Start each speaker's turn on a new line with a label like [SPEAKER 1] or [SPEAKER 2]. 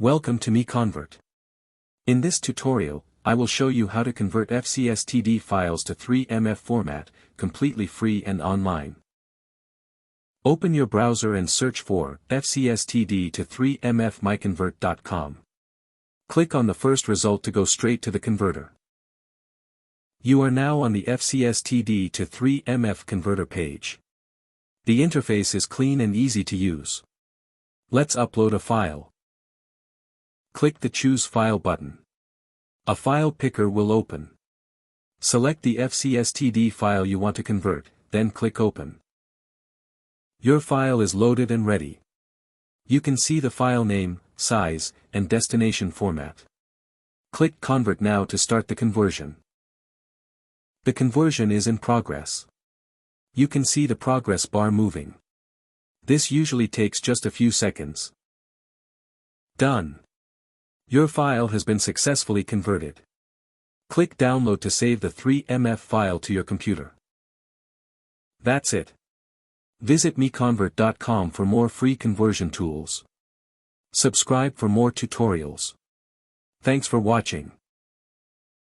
[SPEAKER 1] Welcome to MiConvert. In this tutorial, I will show you how to convert FCSTD files to 3MF format, completely free and online. Open your browser and search for FCSTD to 3MF MiConvert.com. Click on the first result to go straight to the converter. You are now on the FCSTD to 3MF converter page. The interface is clean and easy to use. Let's upload a file. Click the Choose File button. A file picker will open. Select the FCSTD file you want to convert, then click Open. Your file is loaded and ready. You can see the file name, size, and destination format. Click Convert now to start the conversion. The conversion is in progress. You can see the progress bar moving. This usually takes just a few seconds. Done. Your file has been successfully converted. Click Download to save the 3MF file to your computer. That's it. Visit MiConvert.com for more free conversion tools. Subscribe for more tutorials. Thanks for watching.